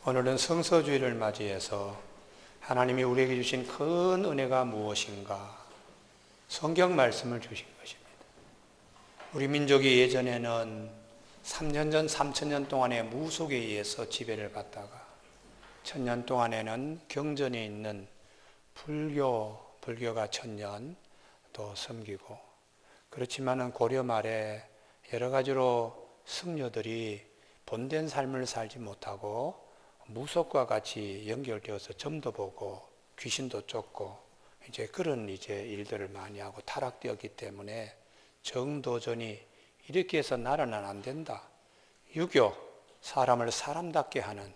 오늘은 성서주의를 맞이해서 하나님이 우리에게 주신 큰 은혜가 무엇인가 성경 말씀을 주신 것입니다. 우리 민족이 예전에는 3년 전, 3천년 동안의 무속에 의해서 지배를 받다가 1000년 동안에는 경전에 있는 불교가 1000년 또 섬기고, 그렇지만은 고려 말에 여러 가지로 승려들이 본된 삶을 살지 못하고 무속과 같이 연결되어서 점도 보고 귀신도 쫓고 그런 일들을 많이 하고 타락되었기 때문에 정도전이 이렇게 해서 나라는 안 된다. 유교, 사람을 사람답게 하는,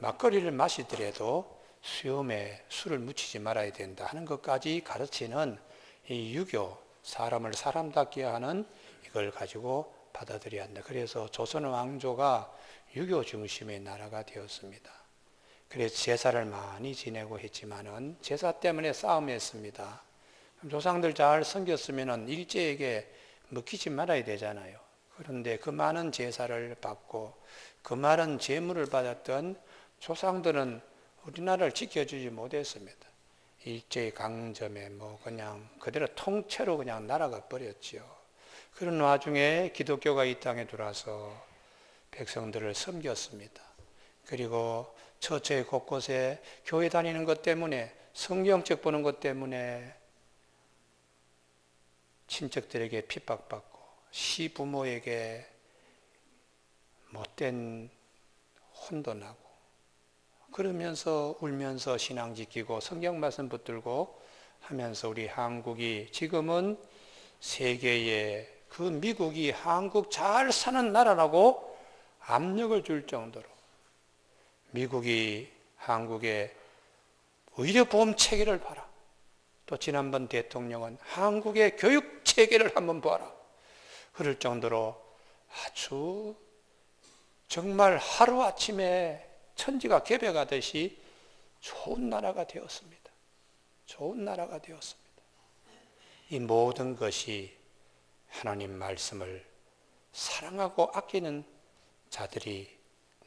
막걸리를 마시더라도 수염에 술을 묻히지 말아야 된다 하는 것까지 가르치는 이 유교, 사람을 사람답게 하는 이걸 가지고 받아들여야 한다. 그래서 조선 왕조가 유교 중심의 나라가 되었습니다. 그래서 제사를 많이 지내고 했지만은 제사 때문에 싸움했습니다. 조상들 잘 섬겼으면은 일제에게 먹히지 말아야 되잖아요. 그런데 그 많은 제사를 받고 그 많은 재물을 받았던 조상들은 우리나라를 지켜주지 못했습니다. 일제의 강점에 그냥 그대로 통째로 그냥 날아가 버렸지요. 그런 와중에 기독교가 이 땅에 들어와서 백성들을 섬겼습니다. 그리고 처처에 곳곳에 교회 다니는 것 때문에, 성경책 보는 것 때문에 친척들에게 핍박받고 시부모에게 못된 혼도 나고, 그러면서 울면서 신앙 지키고 성경 말씀 붙들고 하면서 우리 한국이 지금은 세계에 그 미국이 한국 잘 사는 나라라고 압력을 줄 정도로 미국이 한국에 의료보험 체계를 봐라. 또 지난번 대통령은 한국의 교육 체계를 한번 봐라. 그럴 정도로 아주 정말 하루아침에 천지가 개벽하듯이 좋은 나라가 되었습니다. 좋은 나라가 되었습니다. 이 모든 것이 하나님 말씀을 사랑하고 아끼는 자들이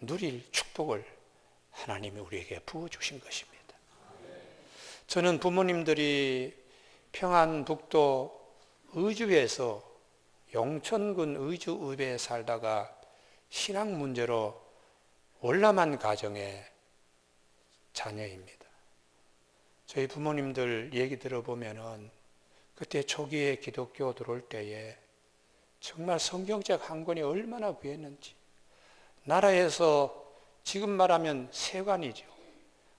누릴 축복을 하나님이 우리에게 부어주신 것입니다. 저는 부모님들이 평안북도 의주에서 용천군 의주읍에 살다가 신앙 문제로 월남한 가정의 자녀입니다. 저희 부모님들 얘기 들어보면은 그때 초기에 기독교 들어올 때에 정말 성경책 한 권이 얼마나 귀했는지, 나라에서 지금 말하면 세관이죠.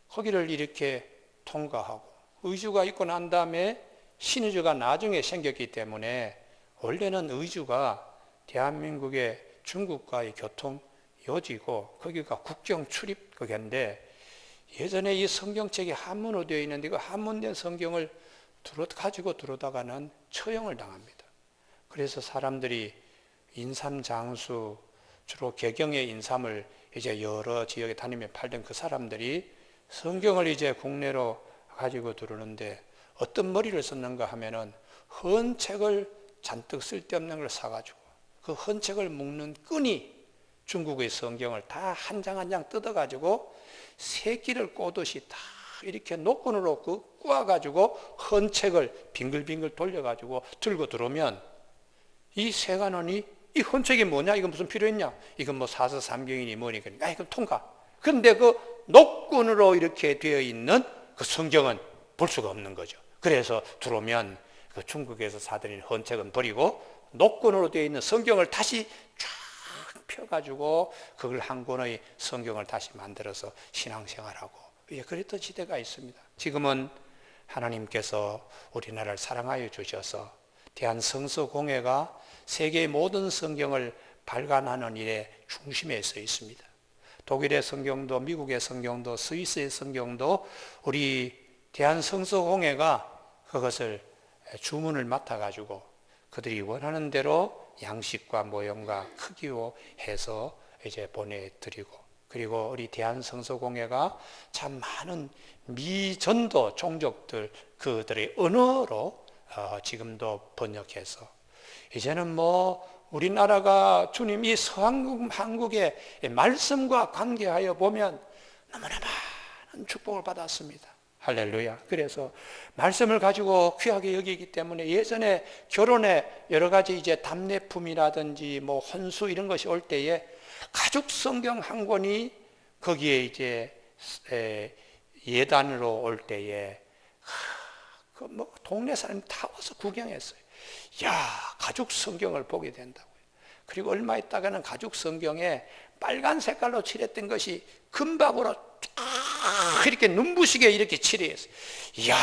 거기를 이렇게 통과하고, 의주가 있고 난 다음에 신의주가 나중에 생겼기 때문에 원래는 의주가 대한민국의 중국과의 교통 요지고 거기가 국경 출입 거기인데, 예전에 이 성경책이 한문으로 되어 있는데 그 한문된 성경을 가지고 들어오다가는 처형을 당합니다. 그래서 사람들이 인삼장수, 주로 개경의 인삼을 여러 지역에 다니며 팔던 그 사람들이 성경을 국내로 가지고 들어오는데 어떤 머리를 썼는가 하면은 헌 책을 잔뜩 쓸데없는 걸 사가지고 그 헌 책을 묶는 끈이 중국의 성경을 다 한 장 한 장 뜯어가지고 새끼를 꼬듯이 다 이렇게 노끈으로 꼬아가지고 헌 책을 빙글빙글 돌려가지고 들고 들어오면 이 세관원이 이 헌책이 뭐냐? 이건 무슨 필요 있냐? 이건 사서삼경이니 뭐니까. 이건 통과. 그런데 그 녹군으로 이렇게 되어 있는 그 성경은 볼 수가 없는 거죠. 그래서 들어오면 그 중국에서 사들인 헌책은 버리고 녹군으로 되어 있는 성경을 다시 쫙 펴가지고 그걸 한 권의 성경을 다시 만들어서 신앙생활하고, 그랬던 시대가 있습니다. 지금은 하나님께서 우리나라를 사랑하여 주셔서 대한성서공회가 세계의 모든 성경을 발간하는 일에 중심에 서 있습니다. 독일의 성경도, 미국의 성경도, 스위스의 성경도 우리 대한성서공회가 그것을 주문을 맡아가지고 그들이 원하는 대로 양식과 모형과 크기로 해서 보내드리고, 그리고 우리 대한성서공회가 참 많은 미전도 종족들 그들의 언어로 지금도 번역해서 이제는 우리나라가 주님이 한국의 말씀과 관계하여 보면 너무나 많은 축복을 받았습니다. 할렐루야. 그래서 말씀을 가지고 귀하게 여기기 때문에 예전에 결혼에 여러 가지 이제 답례품이라든지 뭐 혼수 이런 것이 올 때에 가죽 성경 한 권이 거기에 이제 예단으로 올 때에 그 뭐 동네 사람이 다 와서 구경했어요. 야, 가죽 성경을 보게 된다고요. 그리고 얼마 있다가는 가죽 성경에 빨간 색깔로 칠했던 것이 금박으로 쫙 이렇게 눈부시게 이렇게 칠했어요. 이야,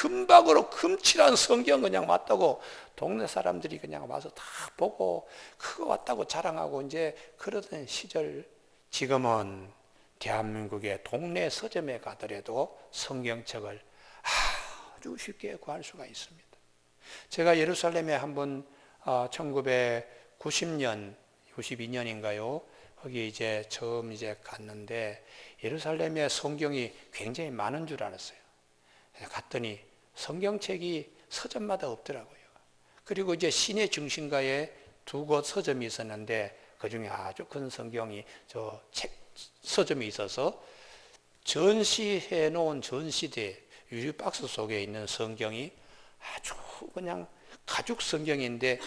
금박으로 금칠한 성경 그냥 왔다고 동네 사람들이 그냥 와서 다 보고 그거 왔다고 자랑하고 이제 그러던 시절, 지금은 대한민국의 동네 서점에 가더라도 성경책을 아주 쉽게 구할 수가 있습니다. 제가 예루살렘에 한번 1990년, 92년인가요? 거기 이제 처음 이제 갔는데 예루살렘에 성경이 굉장히 많은 줄 알았어요. 갔더니 성경책이 서점마다 없더라고요. 그리고 이제 시내 중심가에 두 곳 서점이 있었는데 그 중에 아주 큰 성경이 서점이 있어서 전시해 놓은 전시대 유리 박스 속에 있는 성경이 아주 그냥 가죽 성경인데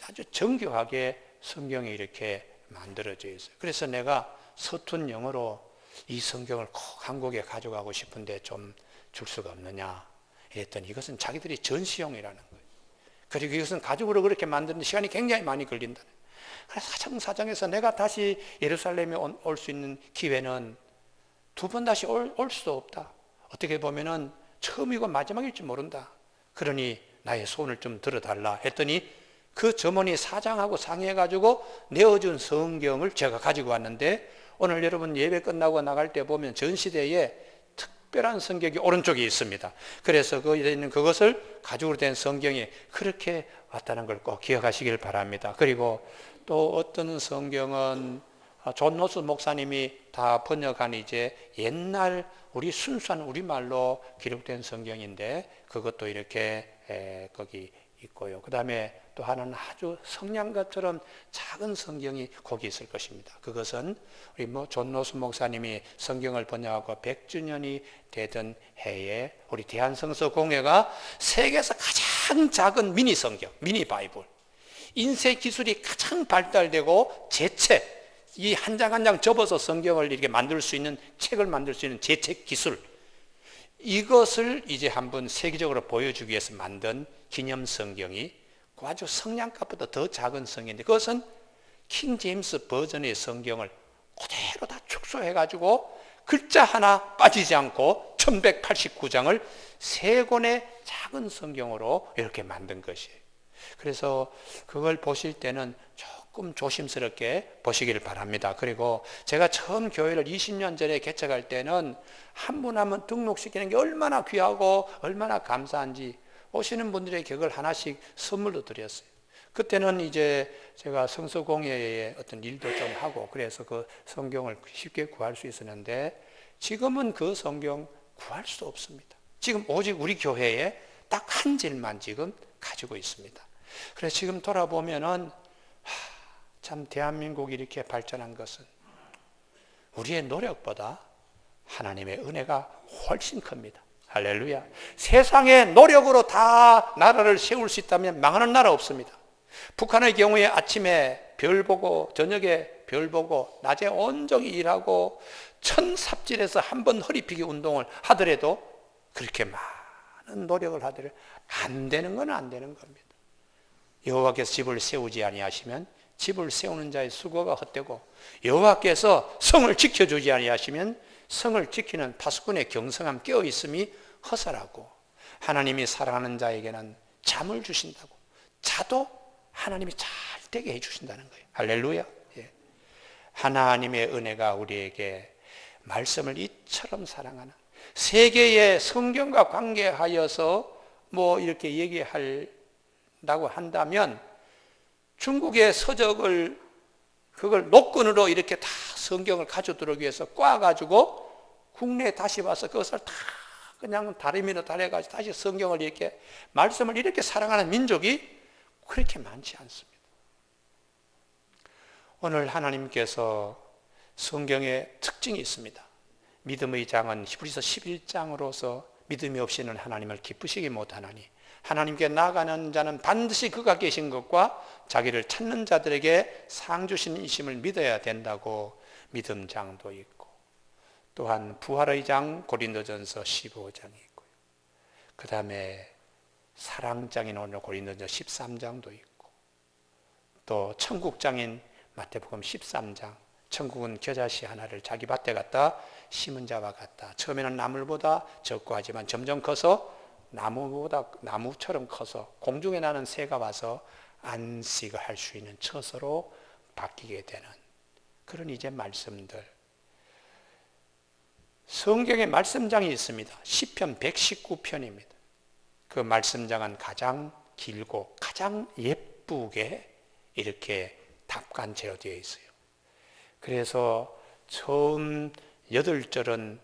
아주 정교하게 성경이 이렇게 만들어져 있어요. 그래서 내가 서툰 영어로 이 성경을 꼭 한국에 가져가고 싶은데 좀 줄 수가 없느냐 했더니 이것은 자기들이 전시용이라는 거예요. 그리고 이것은 가죽으로 그렇게 만드는 시간이 굉장히 많이 걸린다. 그래서 사정사정해서 내가 다시 예루살렘에 올 수 있는 기회는 두 번 다시 올 수도 없다. 어떻게 보면은 처음이고 마지막일지 모른다. 그러니 나의 소원을 좀 들어달라 했더니 그 점원이 사장하고 상의해가지고 내어준 성경을 제가 가지고 왔는데 오늘 여러분 예배 끝나고 나갈 때 보면 전시대에 특별한 성경이 오른쪽에 있습니다. 그래서 거기에 있는 그것을 가죽으로 된 성경이 그렇게 왔다는 걸 꼭 기억하시길 바랍니다. 그리고 또 어떤 성경은 존 노스 목사님이 다 번역한 이제 옛날 우리 순수한 우리말로 기록된 성경인데 그것도 이렇게 거기 있고요. 그 다음에 또 하나는 아주 성냥같처럼 작은 성경이 거기 있을 것입니다. 그것은 우리 존 노스 목사님이 성경을 번역하고 100주년이 되던 해에 우리 대한성서공회가 세계에서 가장 작은 미니 성경, 미니 바이블, 인쇄 기술이 가장 발달되고 제책, 이 한 장 한 장 접어서 성경을 이렇게 만들 수 있는 책을 만들 수 있는 제책 기술, 이것을 이제 한번 세계적으로 보여주기 위해서 만든 기념 성경이 아주 성냥갑보다 더 작은 성경인데 그것은 킹 제임스 버전의 성경을 그대로 다 축소해 가지고 글자 하나 빠지지 않고 1189장을 세 권의 작은 성경으로 이렇게 만든 것이에요. 그래서 그걸 보실 때는 조금 조심스럽게 보시길 바랍니다. 그리고 제가 처음 교회를 20년 전에 개척할 때는 한 분 한 분 등록시키는 게 얼마나 귀하고 얼마나 감사한지 오시는 분들에게 그걸 하나씩 선물로 드렸어요. 그때는 이제 제가 성서공회에 어떤 일도 좀 하고 그래서 그 성경을 쉽게 구할 수 있었는데 지금은 그 성경 구할 수 없습니다. 지금 오직 우리 교회에 딱 한 질만 지금 가지고 있습니다. 그래서 지금 돌아보면은 참 대한민국이 이렇게 발전한 것은 우리의 노력보다 하나님의 은혜가 훨씬 큽니다. 할렐루야. 세상의 노력으로 다 나라를 세울 수 있다면 망하는 나라 없습니다. 북한의 경우에 아침에 별 보고 저녁에 별 보고 낮에 온종일 일하고 천삽질해서 한 번 허리 펴기 운동을 하더라도 그렇게 많은 노력을 하더라도 안 되는 건 안 되는 겁니다. 여호와께서 집을 세우지 아니하시면 집을 세우는 자의 수고가 헛되고 여호와께서 성을 지켜주지 아니하시면 성을 지키는 파수꾼의 경성함 깨어있음이 허사라고 하나님이 사랑하는 자에게는 잠을 주신다고 자도 하나님이 잘 되게 해주신다는 거예요. 할렐루야. 예. 하나님의 은혜가 우리에게 말씀을 이처럼 사랑하는 세계의 성경과 관계하여서 뭐 이렇게 얘기한다고 한다면 중국의 서적을 그걸 노끈으로 이렇게 다 성경을 가져 들어오기 위해서 꽈가지고 국내에 다시 와서 그것을 다 그냥 다리미로 달아가지고 다시 성경을 이렇게 말씀을 이렇게 사랑하는 민족이 그렇게 많지 않습니다. 오늘 하나님께서 성경에 특징이 있습니다. 믿음의 장은 히브리서 11장으로서 믿음이 없이는 하나님을 기쁘시게 못하나니 하나님께 나아가는 자는 반드시 그가 계신 것과 자기를 찾는 자들에게 상 주시는 이심을 믿어야 된다고 믿음 장도 있고, 또한 부활의 장 고린도전서 15장이 있고요. 그 다음에 사랑장인 오늘 고린도전서 13장도 있고, 또 천국장인 마태복음 13장, 천국은 겨자씨 하나를 자기 밭에 갖다 심은 자와 같다. 처음에는 나물보다 적고 하지만 점점 커서 나무처럼 커서 공중에 나는 새가 와서 안식을 할 수 있는 처소로 바뀌게 되는 그런 이제 말씀들. 성경에 말씀장이 있습니다. 시편 119편입니다. 그 말씀장은 가장 길고 가장 예쁘게 이렇게 답간체로 되어 있어요. 그래서 처음 8절은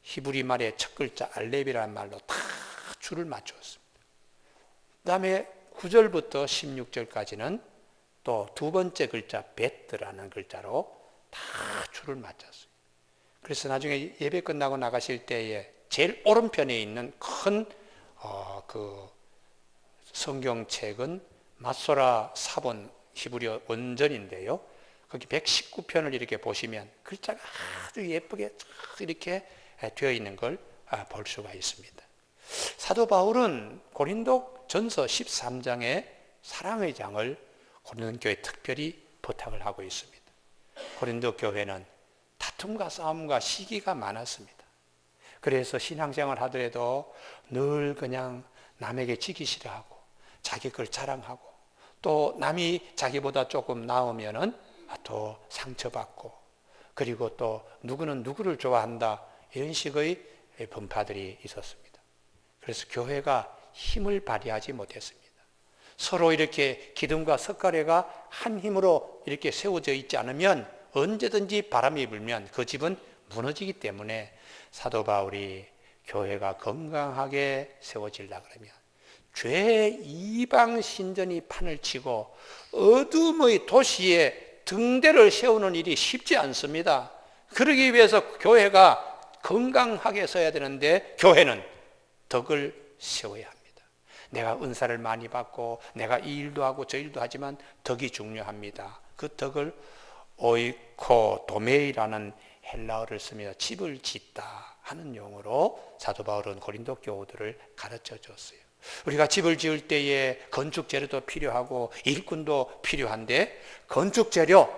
히브리 말의 첫 글자 알렙이라는 말로 다 줄을 맞추었습니다. 그 다음에 9절부터 16절까지는 또 두 번째 글자 베트라는 글자로 다 줄을 맞췄어요. 그래서 나중에 예배 끝나고 나가실 때에 제일 오른편에 있는 큰 그 성경책은 마소라 사본 히브리어 원전인데요. 거기 119편을 이렇게 보시면 글자가 아주 예쁘게 이렇게 되어 있는 걸 볼 수가 있습니다. 사도 바울은 고린도 전서 13장에 사랑의 장을 고린도 교회에 특별히 부탁을 하고 있습니다. 고린도 교회는 다툼과 싸움과 시기가 많았습니다. 그래서 신앙생활 하더라도 늘 그냥 남에게 지기 싫어하고 자기 걸 자랑하고, 또 남이 자기보다 조금 나으면은 또 상처받고, 그리고 또 누구는 누구를 좋아한다, 이런 식의 분파들이 있었습니다. 그래서 교회가 힘을 발휘하지 못했습니다. 서로 이렇게 기둥과 석가래가 한 힘으로 이렇게 세워져 있지 않으면 언제든지 바람이 불면 그 집은 무너지기 때문에 사도 바울이 교회가 건강하게 세워지려고 그러면 죄 이방 신전이 판을 치고 어둠의 도시에 등대를 세우는 일이 쉽지 않습니다. 그러기 위해서 교회가 건강하게 서야 되는데 교회는 덕을 세워야 합니다. 내가 은사를 많이 받고 내가 이 일도 하고 저 일도 하지만 덕이 중요합니다. 그 덕을 오이코도메이라는 헬라어를 쓰며 집을 짓다 하는 용어로 사도 바울은 고린도 교우들을 가르쳐 줬어요. 우리가 집을 지을 때에 건축 재료도 필요하고 일꾼도 필요한데, 건축 재료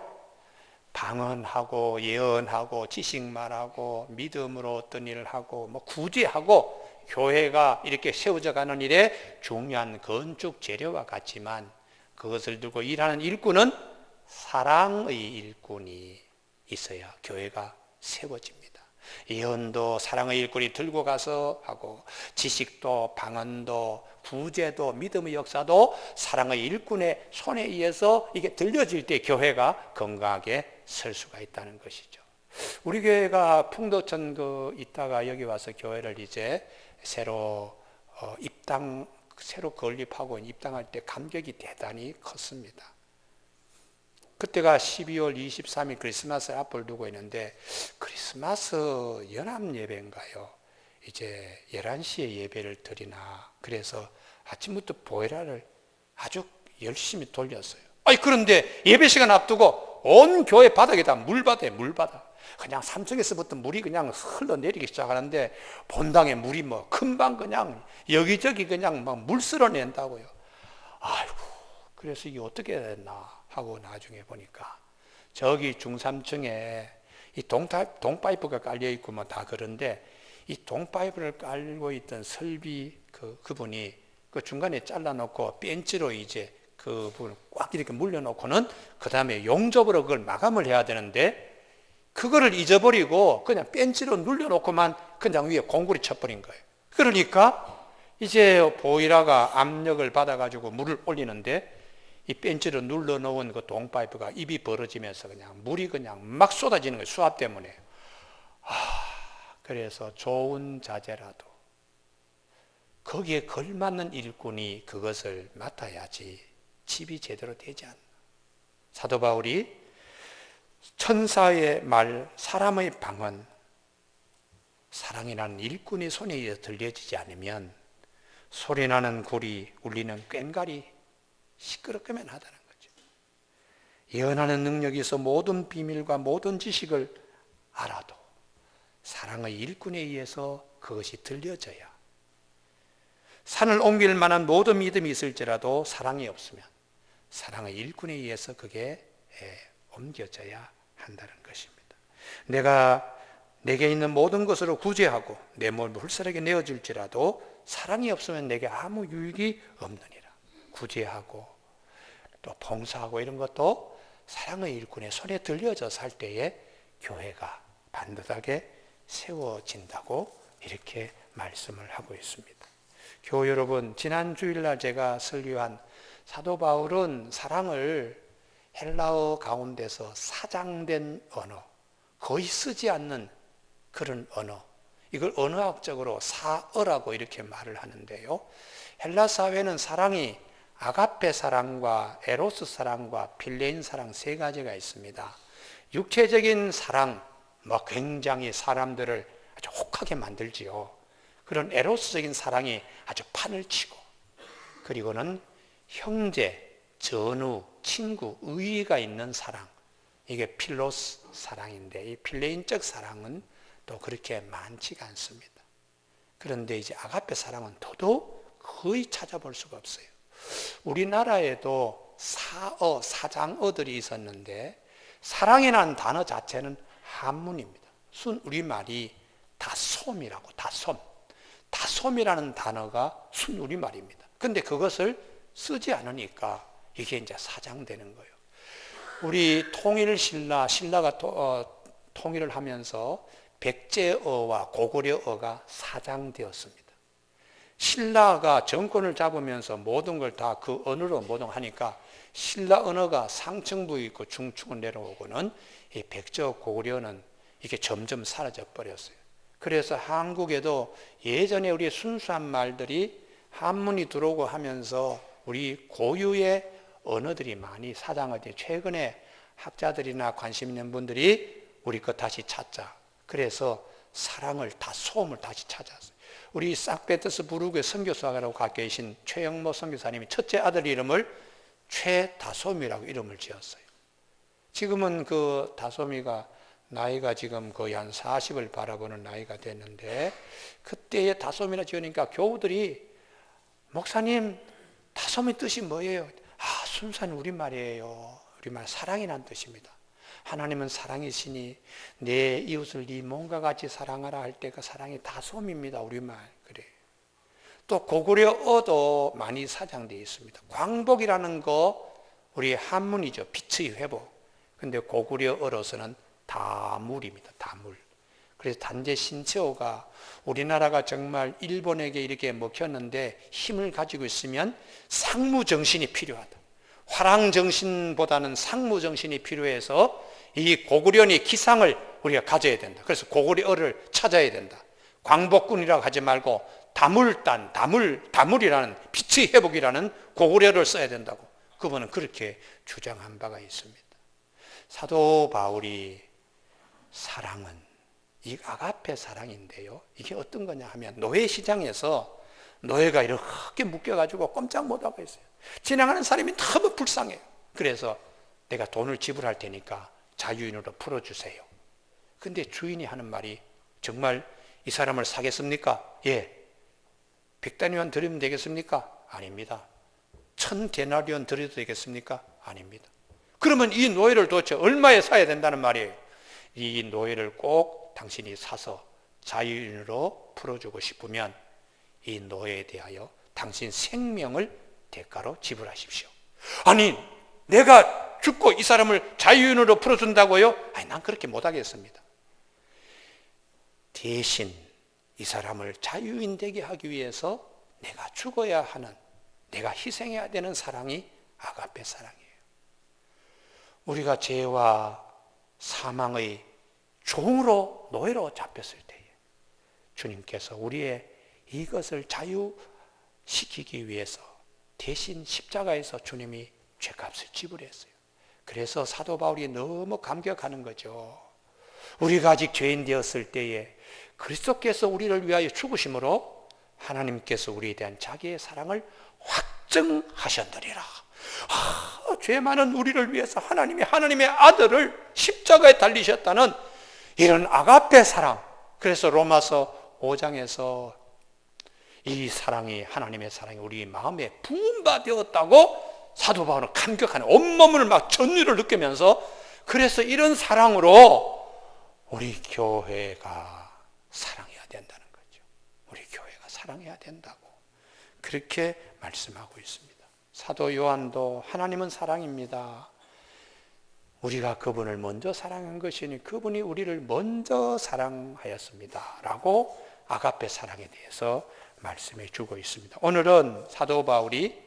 방언하고 예언하고 지식만하고 믿음으로 어떤 일을 하고 구제하고 교회가 이렇게 세워져 가는 일에 중요한 건축 재료와 같지만, 그것을 들고 일하는 일꾼은 사랑의 일꾼이 있어야 교회가 세워집니다. 예언도 사랑의 일꾼이 들고 가서 하고, 지식도 방언도 구제도 믿음의 역사도 사랑의 일꾼의 손에 의해서 이게 들려질 때 교회가 건강하게 설 수가 있다는 것이죠. 우리 교회가 풍도천 있다가 여기 와서 교회를 이제 새로 건립하고 입당할 때 감격이 대단히 컸습니다. 그때가 12월 23일 크리스마스 앞을 두고 있는데, 크리스마스 연합 예배인가요? 이제 11시에 예배를 드리나, 그래서 아침부터 보헤라를 아주 열심히 돌렸어요. 그런데 예배 시간 앞두고 온 교회 바닥에다 물바다. 그냥 3층에서부터 물이 그냥 흘러내리기 시작하는데, 본당에 물이 금방 그냥 여기저기 그냥 막 물 쓸어낸다고요. 아이고, 그래서 이게 어떻게 됐나 하고 나중에 보니까 저기 중삼층에 이 동파이프가 깔려 있고 다 그런데, 이 동파이프를 깔고 있던 설비 그분이 그 중간에 잘라놓고 벤치로 이제 그 부분을 꽉 이렇게 물려놓고는 그 다음에 용접으로 그걸 마감을 해야 되는데, 그거를 잊어버리고 그냥 벤치로 눌려놓고만 그냥 위에 공구리 쳐버린 거예요. 그러니까 이제 보이라가 압력을 받아가지고 물을 올리는데, 이 벤치로 눌러놓은 그 동파이프가 입이 벌어지면서 그냥 물이 그냥 막 쏟아지는 거예요. 수압 때문에. 그래서 좋은 자재라도 거기에 걸맞는 일꾼이 그것을 맡아야지 집이 제대로 되지 않나. 사도 바울이 천사의 말, 사람의 방언, 사랑이라는 일꾼의 손에 의해 들려지지 않으면 소리나는 구리, 울리는 꽹과리 시끄럽게만 하다는 거죠. 예언하는 능력이 있어 모든 비밀과 모든 지식을 알아도 사랑의 일꾼에 의해서 그것이 들려져야, 산을 옮길 만한 모든 믿음이 있을지라도 사랑이 없으면 사랑의 일꾼에 의해서 그게 옮겨져야 한다는 것입니다. 내가 내게 있는 모든 것으로 구제하고 내 몸을 훌륭하게 내어줄지라도 사랑이 없으면 내게 아무 유익이 없느니라. 구제하고 또 봉사하고 이런 것도 사랑의 일꾼의 손에 들려져서 할 때에 교회가 반듯하게 세워진다고 이렇게 말씀을 하고 있습니다. 교우 여러분, 지난 주일날 제가 설교한 사도 바울은 사랑을 헬라어 가운데서 사장된 언어, 거의 쓰지 않는 그런 언어, 이걸 언어학적으로 사어라고 이렇게 말을 하는데요. 헬라 사회는 사랑이 아가페 사랑과 에로스 사랑과 필레인 사랑 세 가지가 있습니다. 육체적인 사랑, 굉장히 사람들을 아주 혹하게 만들지요. 그런 에로스적인 사랑이 아주 판을 치고, 그리고는 형제, 전우, 친구, 의의가 있는 사랑, 이게 필로스 사랑인데, 이 필레인적 사랑은 또 그렇게 많지가 않습니다. 그런데 이제 아가페 사랑은 더더욱 거의 찾아볼 수가 없어요. 우리나라에도 사어, 사장어들이 있었는데 사랑이라는 단어 자체는 한문입니다. 순 우리말이 다솜이라고, 다솜. 다솜이라는 단어가 순 우리말입니다. 근데 그것을 쓰지 않으니까 이게 이제 사장되는 거예요. 우리 신라가 통일을 하면서 백제어와 고구려어가 사장되었습니다. 신라가 정권을 잡으면서 모든 걸 다 그 언어로 모든 하니까 신라 언어가 상층부에 있고 중층으로 내려오고는 이 백제어 고구려는 이게 점점 사라져 버렸어요. 그래서 한국에도 예전에 우리 순수한 말들이 한문이 들어오고 하면서 우리 고유의 언어들이 많이 사장하지, 최근에 학자들이나 관심 있는 분들이 우리 것 다시 찾자. 그래서 사랑을 소음을 다시 찾았어요. 우리 상트페테르스부르크의 부르크의 선교사라고 가 계신 최영모 선교사님이 첫째 아들 이름을 최다솜이라고 이름을 지었어요. 지금은 그 다솜이가 나이가 지금 거의 한 40을 바라보는 나이가 됐는데, 그때의 다솜이라 지으니까 교우들이 목사님 다솜의 뜻이 뭐예요? 순수한 우리말이에요. 우리말 사랑이란 뜻입니다. 하나님은 사랑이시니 내 이웃을 네 몸과 같이 사랑하라 할 때 그 사랑이 다솜입니다. 우리말 그래. 또 고구려어도 많이 사장되어 있습니다. 광복이라는 거 우리 한문이죠. 빛의 회복. 근데 고구려어로서는 다물입니다. 다물. 그래서 단재 신채호가 우리나라가 정말 일본에게 이렇게 먹혔는데 힘을 가지고 있으면 상무정신이 필요하다. 화랑정신보다는 상무정신이 필요해서 이 고구려의 기상을 우리가 가져야 된다. 그래서 고구려어를 찾아야 된다. 광복군이라고 하지 말고 다물이라는 빛의 회복이라는 고구려를 써야 된다고 그분은 그렇게 주장한 바가 있습니다. 사도 바울이 사랑은 이 아가페 사랑인데요. 이게 어떤 거냐 하면 노예 시장에서 노예가 이렇게 묶여가지고 꼼짝 못하고 있어요. 지나가는 사람이 너무 불쌍해요. 그래서 내가 돈을 지불할 테니까 자유인으로 풀어주세요. 근데 주인이 하는 말이 정말 이 사람을 사겠습니까? 예. 100데나리온 드리면 되겠습니까? 아닙니다. 1000데나리온 드려도 되겠습니까? 아닙니다. 그러면 이 노예를 도대체 얼마에 사야 된다는 말이에요? 이 노예를 꼭 당신이 사서 자유인으로 풀어주고 싶으면 이 노예에 대하여 당신 생명을 대가로 지불하십시오. 아니, 내가 죽고 이 사람을 자유인으로 풀어준다고요? 아니, 난 그렇게 못하겠습니다. 대신 이 사람을 자유인 되게 하기 위해서 내가 죽어야 하는, 내가 희생해야 되는 사랑이 아가페 사랑이에요. 우리가 죄와 사망의 종으로 노예로 잡혔을 때에 주님께서 우리의 이것을 자유시키기 위해서 대신 십자가에서 주님이 죄값을 지불했어요. 그래서 사도 바울이 너무 감격하는 거죠. 우리가 아직 죄인 되었을 때에 그리스도께서 우리를 위하여 죽으심으로 하나님께서 우리에 대한 자기의 사랑을 확증하셨느니라. 죄 많은 우리를 위해서 하나님의 아들을 십자가에 달리셨다는 이런 아가페 사랑. 그래서 로마서 5장에서 이 사랑이, 하나님의 사랑이 우리 마음에 부음받았다고 사도 바울은 감격하는, 온몸을 막 전율을 느끼면서, 그래서 이런 사랑으로 우리 교회가 사랑해야 된다는 거죠. 우리 교회가 사랑해야 된다고 그렇게 말씀하고 있습니다. 사도 요한도 하나님은 사랑입니다. 우리가 그분을 먼저 사랑한 것이니 그분이 우리를 먼저 사랑하였습니다 라고 아가페 사랑에 대해서 말씀해 주고 있습니다. 오늘은 사도 바울이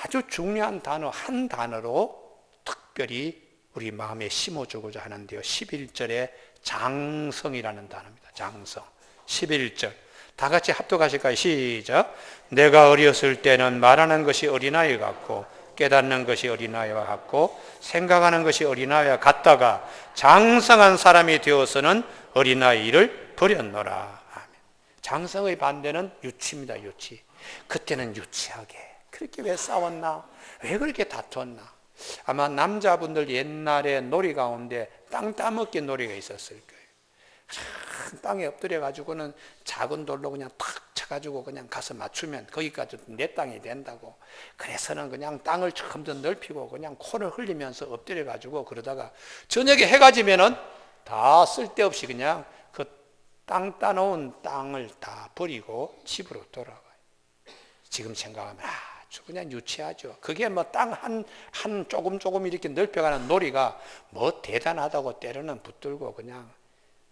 아주 중요한 단어 한 단어로 특별히 우리 마음에 심어주고자 하는데요. 11절에 장성이라는 단어입니다. 장성. 11절. 다 같이 합독하실까요? 시작. 내가 어렸을 때는 말하는 것이 어린아이 같고 깨닫는 것이 어린아이와 같고 생각하는 것이 어린아이와 같다가 장성한 사람이 되어서는 어린아이를 버렸노라. 아멘. 장성의 반대는 유치입니다. 유치. 그때는 유치하게 그렇게 왜 싸웠나? 왜 그렇게 다퉜나? 아마 남자분들 옛날에 놀이 가운데 땅 따먹기 놀이가 있었을 거예요. 땅에 엎드려 가지고는 작은 돌로 그냥 탁 쳐가지고 그냥 가서 맞추면 거기까지 내 땅이 된다고. 그래서는 그냥 땅을 조금 더 넓히고 그냥 코를 흘리면서 엎드려 가지고 그러다가 저녁에 해가 지면은 다 쓸데없이 그냥 그 땅 따놓은 땅을 다 버리고 집으로 돌아가요. 지금 생각하면 아주 그냥 유치하죠. 그게 뭐 땅 한 조금 이렇게 넓혀가는 놀이가 뭐 대단하다고 때로는 붙들고 그냥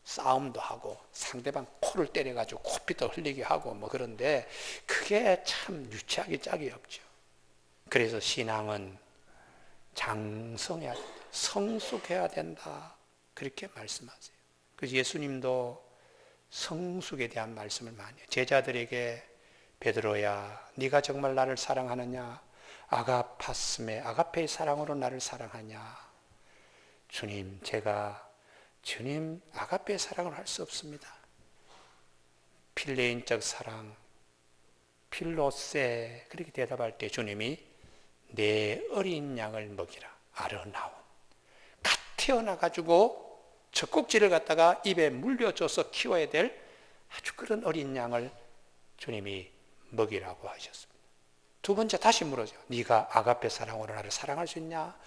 싸움도 하고 상대방 코를 때려가지고 코피도 흘리게 하고 뭐 그런데 그게 참 유치하기 짝이 없죠. 그래서 신앙은 장성해야 된다. 성숙해야 된다. 그렇게 말씀하세요. 그래서 예수님도 성숙에 대한 말씀을 많이 해요. 제자들에게 베드로야 네가 정말 나를 사랑하느냐? 아가파스메 아가페의 사랑으로 나를 사랑하냐? 주님 제가 주님 아가페의 사랑을 할 수 없습니다. 필레인적 사랑 필로세 그렇게 대답할 때 주님이 내 어린 양을 먹이라. 아르나온 갓 태어나가지고 젖꼭지를 갖다가 입에 물려줘서 키워야 될 아주 그런 어린 양을 주님이 먹이라고 하셨습니다. 두 번째 다시 물어죠. 네가 아가페 사랑으로 나를 사랑할 수 있냐?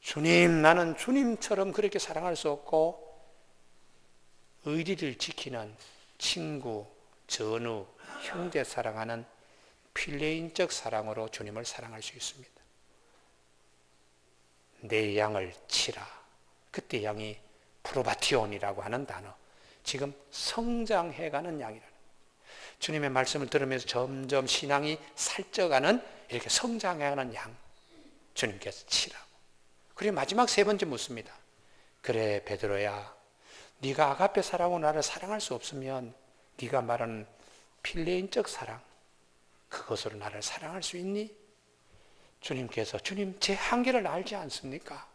주님 나는 주님처럼 그렇게 사랑할 수 없고 의리를 지키는 친구, 전우, 형제 사랑하는 필레인적 사랑으로 주님을 사랑할 수 있습니다. 내 양을 치라. 그때 양이 프로바티온이라고 하는 단어. 지금 성장해가는 양이라는 주님의 말씀을 들으면서 점점 신앙이 살쪄가는 이렇게 성장해가는 양 주님께서 치라고. 그리고 마지막 세 번째 묻습니다. 그래 베드로야 네가 아가페 사랑으로 나를 사랑할 수 없으면 네가 말하는 필레인적 사랑 그것으로 나를 사랑할 수 있니? 주님께서 주님 제 한계를 알지 않습니까?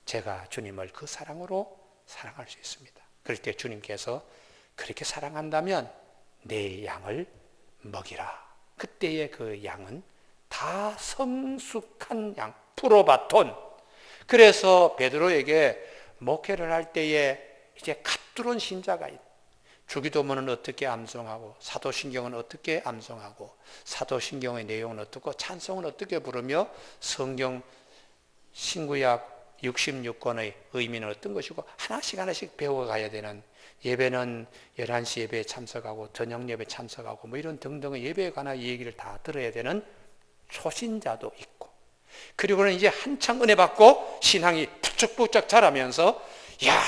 제가 주님을 그 사랑으로 사랑할 수 있습니다. 그럴 때 주님께서 그렇게 사랑한다면 내 양을 먹이라. 그때의 그 양은 다 성숙한 양, 프로바톤. 그래서 베드로에게 목회를 할 때에 이제 갓 들어온 신자가 있다. 주기도문은 어떻게 암송하고 사도신경은 어떻게 암송하고 사도신경의 내용은 어떻고 찬송은 어떻게 부르며 성경 신구약 66권의 의미는 어떤 것이고 하나씩 배워가야 되는 예배는 11시 예배에 참석하고 저녁 예배에 참석하고 뭐 이런 등등의 예배에 관한 얘기를 다 들어야 되는 초신자도 있고 그리고는 이제 한창 은혜 받고 신앙이 부쩍부쩍 자라면서 야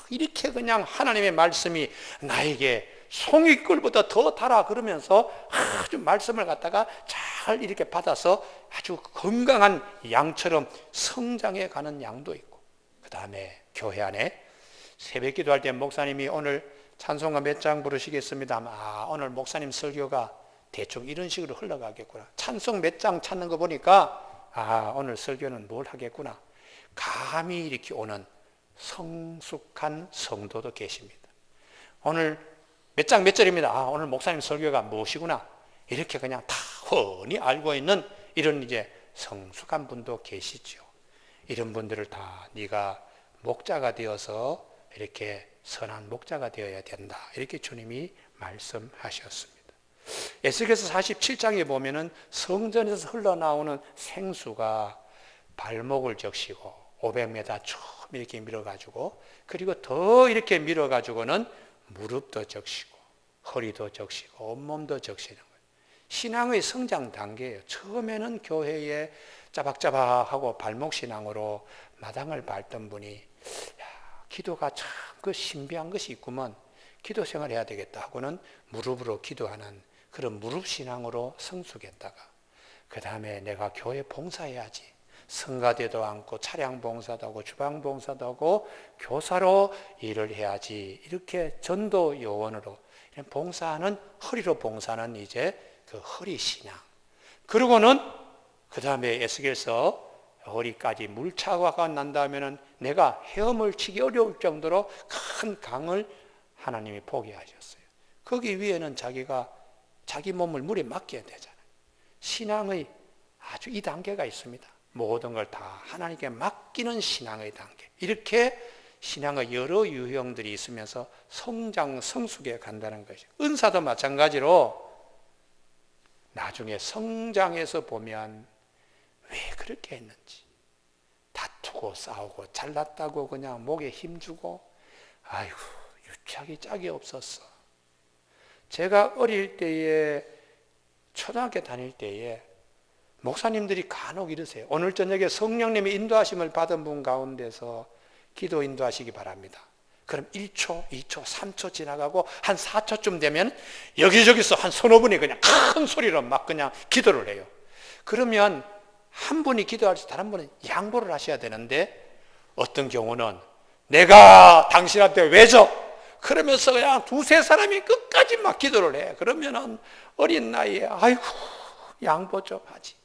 이렇게 그냥 하나님의 말씀이 나에게 송이꿀보다 더 달아 그러면서 아주 말씀을 갖다가 잘 이렇게 받아서 아주 건강한 양처럼 성장해 가는 양도 있고 그 다음에 교회 안에 새벽 기도할 때 목사님이 오늘 찬송가 몇 장 부르시겠습니다. 오늘 목사님 설교가 대충 이런 식으로 흘러가겠구나. 찬송 몇 장 찾는 거 보니까 오늘 설교는 뭘 하겠구나. 감히 이렇게 오는 성숙한 성도도 계십니다. 오늘 몇 장 몇 절입니다. 오늘 목사님 설교가 무엇이구나. 이렇게 그냥 다 훤히 알고 있는 이런 이제 성숙한 분도 계시죠. 이런 분들을 다 네가 목자가 되어서 이렇게 선한 목자가 되어야 된다. 이렇게 주님이 말씀하셨습니다. 에스겔서 47장에 보면은 성전에서 흘러나오는 생수가 발목을 적시고 500m 쭉 이렇게 밀어가지고, 그리고 더 이렇게 밀어가지고는 무릎도 적시고 허리도 적시고 온몸도 적시는 거예요. 신앙의 성장 단계예요. 처음에는 교회에 짜박짜박하고 발목신앙으로 마당을 밟던 분이 기도가 참 그 신비한 것이 있구먼, 기도 생활해야 되겠다 하고는 무릎으로 기도하는 그런 무릎신앙으로 성숙했다가, 그 다음에 내가 교회 봉사해야지, 성가대도 않고 차량 봉사도 하고 주방 봉사도 하고 교사로 일을 해야지, 이렇게 전도 요원으로 봉사하는, 허리로 봉사하는 이제 그 허리 신앙. 그러고는 그 다음에 에스겔서 허리까지 물차가 난다면은 내가 헤엄을 치기 어려울 정도로 큰 강을 하나님이 포기하셨어요. 거기 위에는 자기가 자기 몸을 물에 맡겨야 되잖아요. 신앙의 아주 이 단계가 있습니다. 모든 걸 다 하나님께 맡기는 신앙의 단계. 이렇게 신앙의 여러 유형들이 있으면서 성장, 성숙해 간다는 것이죠. 은사도 마찬가지로 나중에 성장해서 보면 왜 그렇게 했는지, 다투고 싸우고 잘났다고 그냥 목에 힘주고, 아이고 유치하기 짝이 없었어. 제가 어릴 때에, 초등학교 다닐 때에 목사님들이 간혹 이러세요. 오늘 저녁에 성령님의 인도하심을 받은 분 가운데서 기도 인도하시기 바랍니다. 그럼 1초, 2초, 3초 지나가고 한 4초쯤 되면 여기저기서 한 서너 분이 그냥 큰 소리로 막 그냥 기도를 해요. 그러면 한 분이 기도할 때 다른 분은 양보를 하셔야 되는데, 어떤 경우는 내가 당신한테 왜 져? 그러면서 그냥 두세 사람이 끝까지 막 기도를 해. 그러면은 어린 나이에 아이고 양보 좀 하지.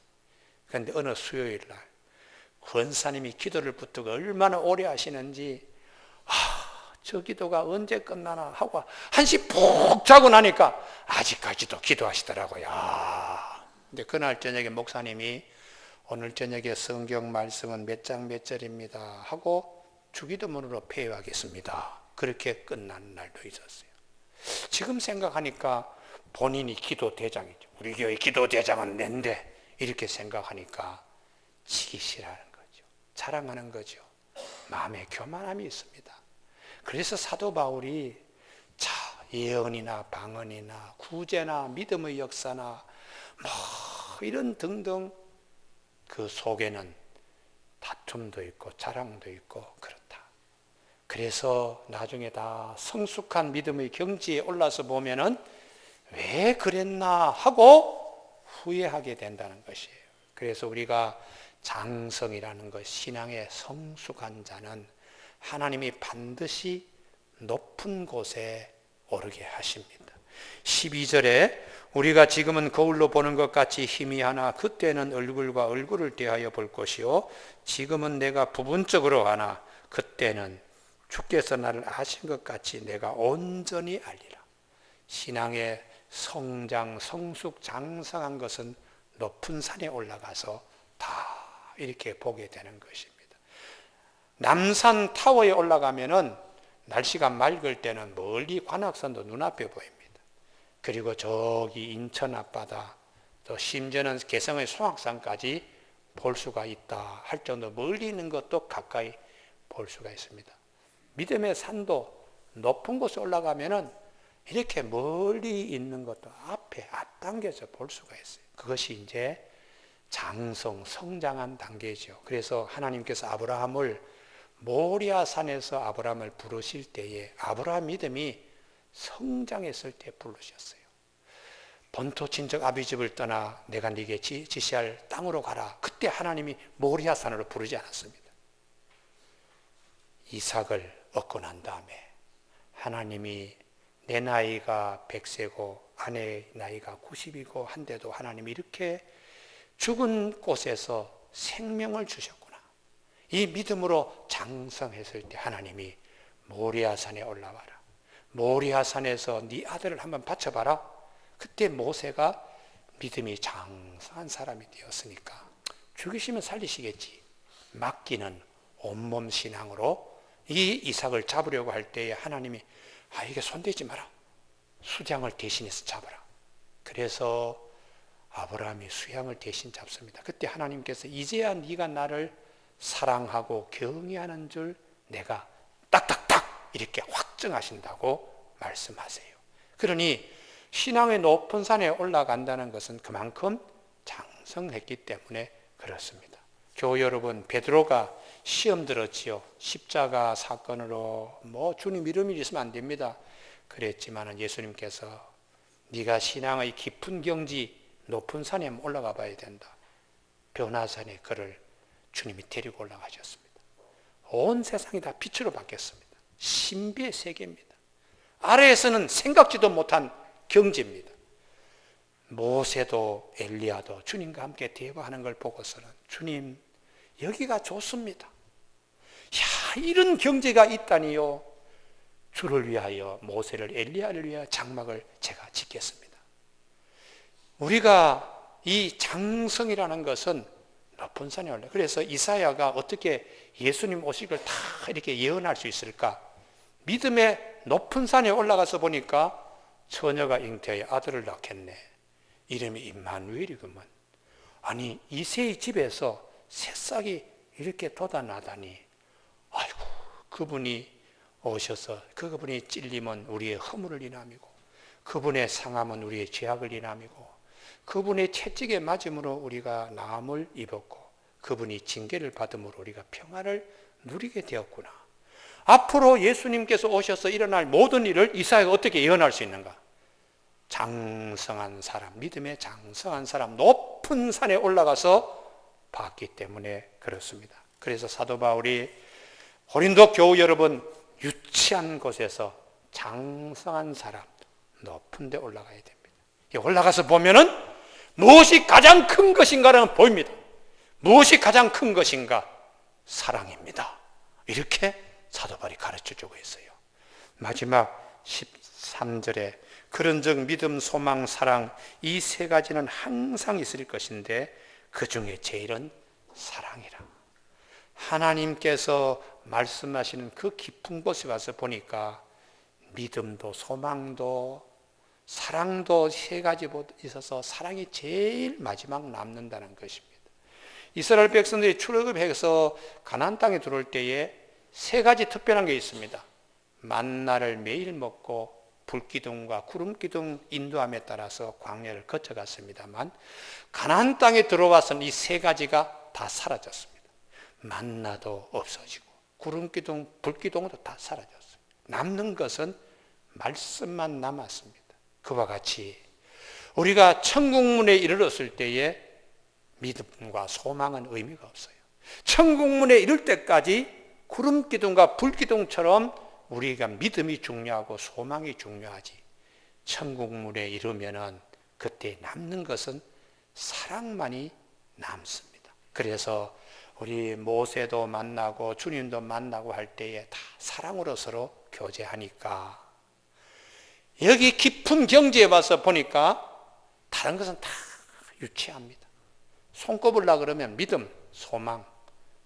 그런데 어느 수요일 날 권사님이 기도를 붙들고 얼마나 오래 하시는지, 저 기도가 언제 끝나나 하고 한시 푹 자고 나니까 아직까지도 기도하시더라고요. 근데 그날 저녁에 목사님이 오늘 저녁에 성경 말씀은 몇 장 몇 절입니다 하고 주기도문으로 폐회하겠습니다. 그렇게 끝난 날도 있었어요. 지금 생각하니까 본인이 기도 대장이죠. 우리 교회 기도 대장은 낸데, 이렇게 생각하니까 지기 싫어하는 거죠. 자랑하는 거죠. 마음에 교만함이 있습니다. 그래서 사도 바울이 예언이나 방언이나 구제나 믿음의 역사나 뭐 이런 등등 그 속에는 다툼도 있고 자랑도 있고 그렇다. 그래서 나중에 다 성숙한 믿음의 경지에 올라서 보면은 왜 그랬나 하고 후회하게 된다는 것이에요. 그래서 우리가 장성이라는 것, 신앙의 성숙한 자는 하나님이 반드시 높은 곳에 오르게 하십니다. 12절에 우리가 지금은 거울로 보는 것 같이 희미하나 그때는 얼굴과 얼굴을 대하여 볼 것이요 지금은 내가 부분적으로 하나 그때는 주께서 나를 아신 것 같이 내가 온전히 알리라. 신앙의 성장, 성숙, 장성한 것은 높은 산에 올라가서 다 이렇게 보게 되는 것입니다. 남산 타워에 올라가면은 날씨가 맑을 때는 멀리 관악산도 눈앞에 보입니다. 그리고 저기 인천 앞바다, 또 심지어는 개성의 송악산까지 볼 수가 있다 할 정도 멀리 있는 것도 가까이 볼 수가 있습니다. 믿음의 산도 높은 곳에 올라가면은 이렇게 멀리 있는 것도 앞당겨서 볼 수가 있어요. 그것이 이제 장성, 성장한 단계죠. 그래서 하나님께서 아브라함을 모리아 산에서 아브라함을 부르실 때에 아브라함 믿음이 성장했을 때 부르셨어요. 본토 친척 아비 집을 떠나 내가 네게 지시할 땅으로 가라. 그때 하나님이 모리아 산으로 부르지 않았습니다. 이삭을 얻고 난 다음에 하나님이 내 나이가 100세고 아내의 나이가 90이고 한데도 하나님이 이렇게 죽은 곳에서 생명을 주셨구나. 이 믿음으로 장성했을 때 하나님이 모리아산에 올라와라. 모리아산에서 네 아들을 한번 바쳐봐라. 그때 모세가 믿음이 장성한 사람이 되었으니까 죽이시면 살리시겠지. 맡기는 온몸 신앙으로 이 이삭을 잡으려고 할 때에 하나님이 이게 손대지 마라. 수장을 대신해서 잡아라. 그래서 아브라함이 수양을 대신 잡습니다. 그때 하나님께서 이제야 네가 나를 사랑하고 경외하는 줄 내가 딱딱딱 이렇게 확증하신다고 말씀하세요. 그러니 신앙의 높은 산에 올라간다는 것은 그만큼 장성했기 때문에 그렇습니다. 교우 여러분, 베드로가 시험 들었지요. 십자가 사건으로 주님 이름이 있으면 안 됩니다. 그랬지만 예수님께서 네가 신앙의 깊은 경지 높은 산에 올라가 봐야 된다. 변화산에 그를 주님이 데리고 올라가셨습니다. 온 세상이 다 빛으로 바뀌었습니다. 신비의 세계입니다. 아래에서는 생각지도 못한 경지입니다. 모세도 엘리야도 주님과 함께 대화하는 걸 보고서는 주님 여기가 좋습니다. 이런 경지가 있다니요. 주를 위하여 모세를 엘리야를 위하여 장막을 제가 짓겠습니다. 우리가 이 장성이라는 것은 높은 산에 올라. 그래서 이사야가 어떻게 예수님 오실 걸 다 이렇게 예언할 수 있을까? 믿음의 높은 산에 올라가서 보니까 처녀가 잉태하여 아들을 낳겠네. 이름이 임마누엘이구먼. 아니 이새의 집에서 새싹이 이렇게 돋아나다니. 아이고 그분이 오셔서 그분이 찔림은 우리의 허물을 인함이고 그분의 상함은 우리의 죄악을 인함이고 그분의 채찍에 맞음으로 우리가 나음을 입었고 그분이 징계를 받음으로 우리가 평안을 누리게 되었구나. 앞으로 예수님께서 오셔서 일어날 모든 일을 이사야가 어떻게 예언할 수 있는가? 장성한 사람, 믿음의 장성한 사람, 높은 산에 올라가서 봤기 때문에 그렇습니다. 그래서 사도 바울이 고린도 교우 여러분, 유치한 곳에서 장성한 사람, 높은 데 올라가야 됩니다. 올라가서 보면은 무엇이 가장 큰 것인가는 보입니다. 무엇이 가장 큰 것인가? 사랑입니다. 이렇게 사도 바울이 가르쳐주고 있어요. 마지막 13절에 그런즉 믿음, 소망, 사랑 이 세 가지는 항상 있을 것인데 그 중에 제일은 사랑이라. 하나님께서 말씀하시는 그 깊은 곳에 와서 보니까 믿음도 소망도 사랑도 세 가지 있어서 사랑이 제일 마지막 남는다는 것입니다. 이스라엘 백성들이 출애굽해서 가나안 땅에 들어올 때에 세 가지 특별한 게 있습니다. 만나를 매일 먹고 불기둥과 구름기둥 인도함에 따라서 광야를 거쳐갔습니다만 가나안 땅에 들어와서는 이 세 가지가 다 사라졌습니다. 만나도 없어지고 구름기둥, 불기둥도 다 사라졌어요. 남는 것은 말씀만 남았습니다. 그와 같이 우리가 천국문에 이르렀을 때에 믿음과 소망은 의미가 없어요. 천국문에 이를 때까지 구름기둥과 불기둥처럼 우리가 믿음이 중요하고 소망이 중요하지. 천국문에 이르면은 그때 남는 것은 사랑만이 남습니다. 그래서 우리 모세도 만나고 주님도 만나고 할 때에 다 사랑으로 서로 교제하니까 여기 깊은 경지에 와서 보니까 다른 것은 다 유치합니다. 손꼽으려 그러면 믿음, 소망,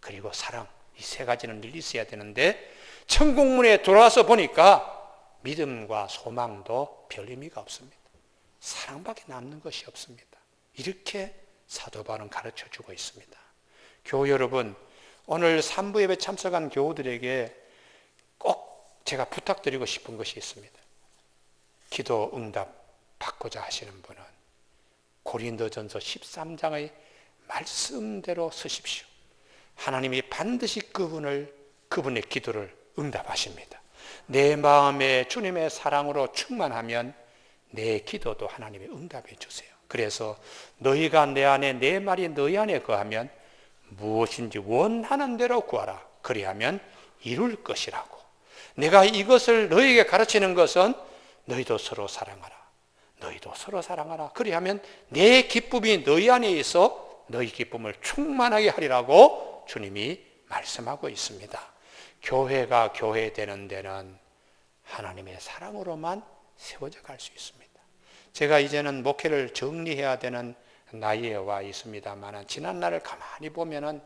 그리고 사랑 이 세 가지는 늘 있어야 되는데 천국문에 돌아와서 보니까 믿음과 소망도 별 의미가 없습니다. 사랑밖에 남는 것이 없습니다. 이렇게 사도 바울은 가르쳐주고 있습니다. 교우 여러분, 오늘 3부 예배 참석한 교우들에게 꼭 제가 부탁드리고 싶은 것이 있습니다. 기도 응답 받고자 하시는 분은 고린도전서 13장의 말씀대로 서십시오. 하나님이 반드시 그분의 기도를 응답하십니다. 내 마음에 주님의 사랑으로 충만하면 내 기도도 하나님이 응답해 주세요. 그래서 너희가 내 안에 내 말이 너희 안에 거하면 무엇인지 원하는 대로 구하라. 그리하면 이룰 것이라고. 내가 이것을 너희에게 가르치는 것은 너희도 서로 사랑하라. 너희도 서로 사랑하라. 그리하면 내 기쁨이 너희 안에 있어 너희 기쁨을 충만하게 하리라고 주님이 말씀하고 있습니다. 교회가 교회되는 데는 하나님의 사랑으로만 세워져 갈 수 있습니다. 제가 이제는 목회를 정리해야 되는 나이에 와 있습니다만 지난 날을 가만히 보면은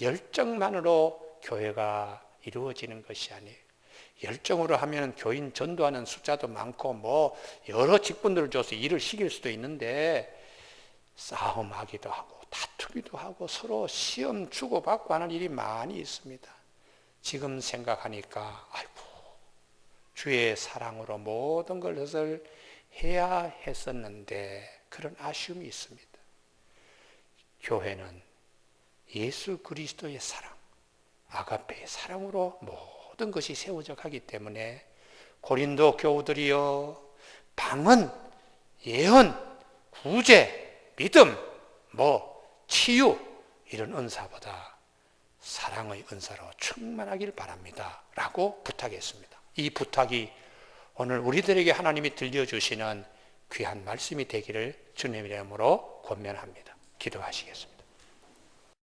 열정만으로 교회가 이루어지는 것이 아니에요. 열정으로 하면 교인 전도하는 숫자도 많고 뭐 여러 직분들을 줘서 일을 시킬 수도 있는데 싸움하기도 하고 다투기도 하고 서로 시험 주고받고 하는 일이 많이 있습니다. 지금 생각하니까 아이고 주의 사랑으로 모든 것을 해야 했었는데 그런 아쉬움이 있습니다. 교회는 예수 그리스도의 사랑, 아가페의 사랑으로 모든 것이 세워져 가기 때문에 고린도 교우들이여 방언, 예언, 구제, 믿음, 치유 이런 은사보다 사랑의 은사로 충만하길 바랍니다 라고 부탁했습니다. 이 부탁이 오늘 우리들에게 하나님이 들려주시는 귀한 말씀이 되기를 주님의 이름으로 권면합니다. 기도하시겠습니다.